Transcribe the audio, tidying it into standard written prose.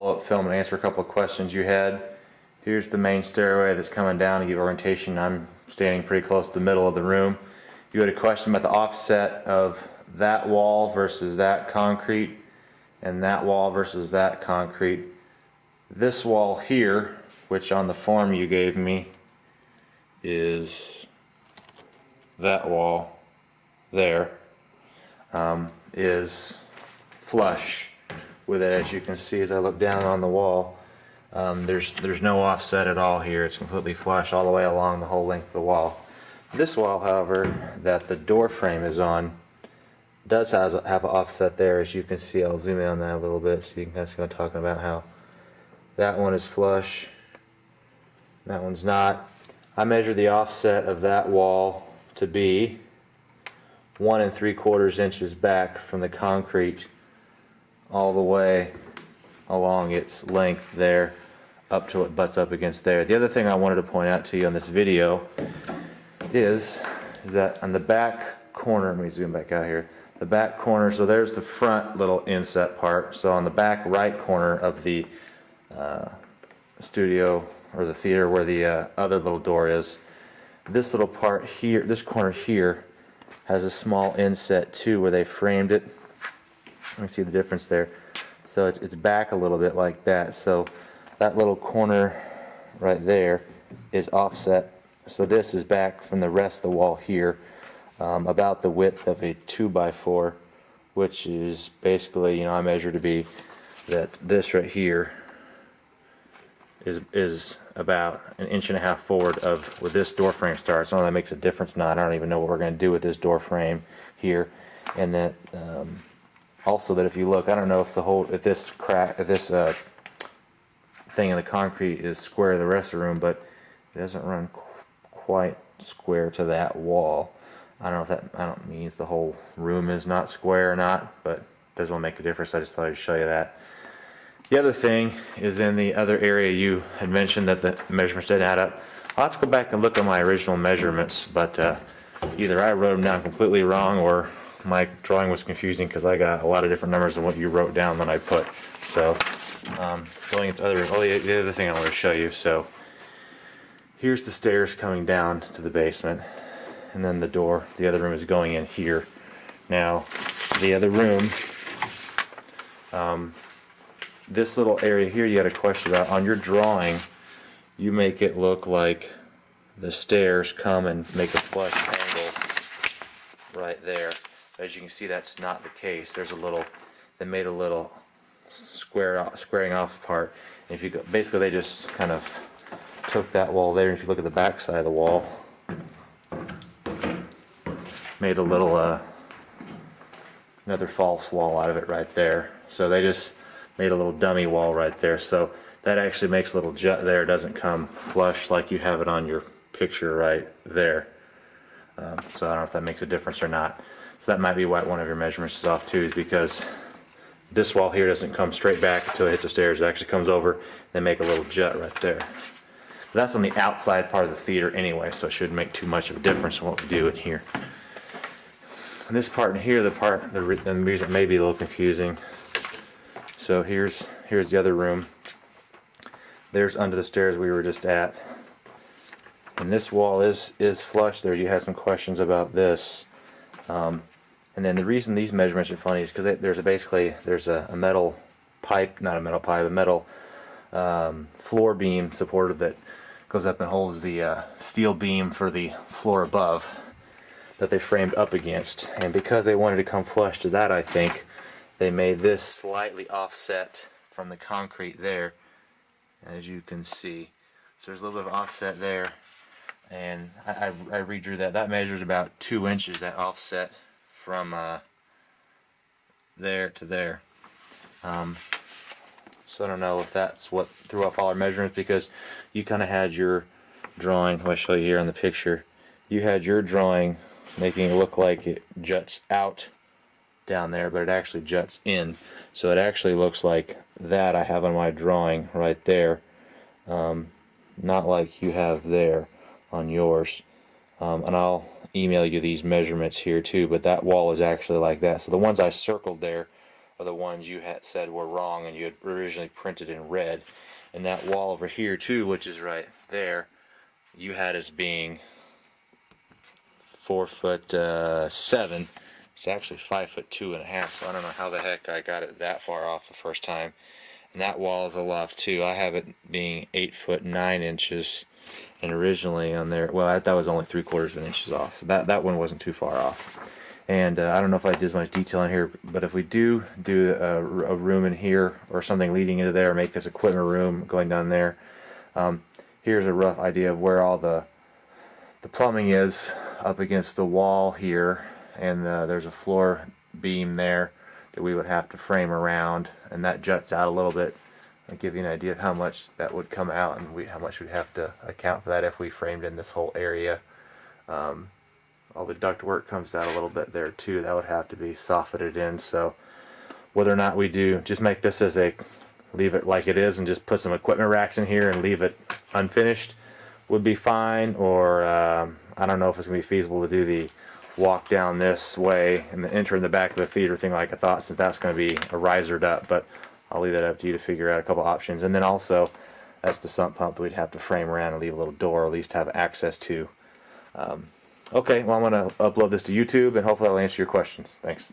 Up film and answer a couple of questions you had. Here's the main stairway that's coming down to give orientation. I'm standing pretty close to the middle of the room. You had a question about the offset of that wall versus that concrete and that wall versus that concrete. This wall here, which on the form you gave me is that wall there, is flush with it. As you can see, as I look down on the wall, there's no offset at all here. It's completely flush all the way along the whole length of the wall. This wall, however, that the door frame is on does have an offset there. As you can see, I'll zoom in on that a little bit so you can see what I'm talking about, how that one is flush, that one's not. I measured the offset of that wall to be 1 3/4 inches back from the concrete all the way along its length there up till it butts up against there. The other thing I wanted to point out to you on this video is that on the back corner, let me zoom back out here, the back corner, so there's the front little inset part. So on the back right corner of the studio or the theater where the other little door is, this little part here, this corner here, has a small inset too where they framed it. Let me see the difference there. So it's back a little bit like that. So that little corner right there is offset. So this is back from the rest of the wall here, about the width of a 2x4, which is basically, you know, I measure to be that this right here is about 1.5 inches forward of where this door frame starts. I don't know if that makes a difference or not. I don't even know what we're going to do with this door frame here. And that also, that if you look, I don't know if this thing in the concrete is square to the rest of the room, but it doesn't run quite square to that wall. I don't know if that means the whole room is not square or not, but it doesn't make a difference. I just thought I'd show you that. The other thing is in the other area you had mentioned that the measurements didn't add up. I'll have to go back and look at my original measurements, but either I wrote them down completely wrong or my drawing was confusing because I got a lot of different numbers than what you wrote down than I put. So the other thing I want to show you, so here's the stairs coming down to the basement, and then the other room is going in here. Now the other room, this little area here you had a question about. On your drawing you make it look like the stairs come and make a flush angle right there. As you can see, that's not the case. They made a little squaring off part. And if you go, basically they just kind of took that wall there, and if you look at the back side of the wall, made a little another false wall out of it right there. So they just made a little dummy wall right there. So that actually makes a little jut there. It doesn't come flush like you have it on your picture right there. So I don't know if that makes a difference or not. So that might be why one of your measurements is off too, is because this wall here doesn't come straight back until it hits the stairs. It actually comes over and make a little jut right there. But that's on the outside part of the theater anyway, so it shouldn't make too much of a difference in what we do in here. And this part in here, the reason it may be a little confusing. So here's the other room. There's under the stairs we were just at. And this wall is flush there. You had some questions about this. And then the reason these measurements are funny is because there's a metal pipe, not a metal pipe, a metal floor beam supporter that goes up and holds the steel beam for the floor above that they framed up against. And because they wanted to come flush to that, I think they made this slightly offset from the concrete there, as you can see. So there's a little bit of offset there, and I redrew that. That measures about 2 inches, that offset from there to there. So I don't know if that's what threw off all our measurements, because you kind of had your drawing, I'll show you here in the picture, you had your drawing making it look like it juts out down there, but it actually juts in. So it actually looks like that I have on my drawing right there, not like you have there on yours. And I'll email you these measurements here too, but that wall is actually like that. So the ones I circled there are are the ones you had said were wrong and you had originally printed in red. And that wall over here too, which is right there, you had as being 4'7". It's actually 5'2.5". So I don't know how the heck I got it that far off the first time. And that wall is a loft too. I have it being 8'9". And originally on there, well, that was only 3/4 of an inch off. So that one wasn't too far off. And I don't know if I did as much detail in here, but if we do a room in here or something leading into there, make this equipment room going down there, here's a rough idea of where all the plumbing is up against the wall here, and there's a floor beam there that we would have to frame around, and that juts out a little bit. I'll give you an idea of how much that would come out, and how much we'd have to account for that if we framed in this whole area. All the duct work comes out a little bit there too. That would have to be softened in. So whether or not we do just make this as leave it like it is and just put some equipment racks in here and leave it unfinished would be fine, or I don't know if it's going to be feasible to do the walk down this way and enter in the back of the theater thing like I thought, since that's going to be a risered up. But I'll leave that up to you to figure out a couple options. And then also, that's the sump pump that we'd have to frame around and leave a little door, or at least have access to. Okay, well, I'm going to upload this to YouTube, and hopefully I'll answer your questions. Thanks.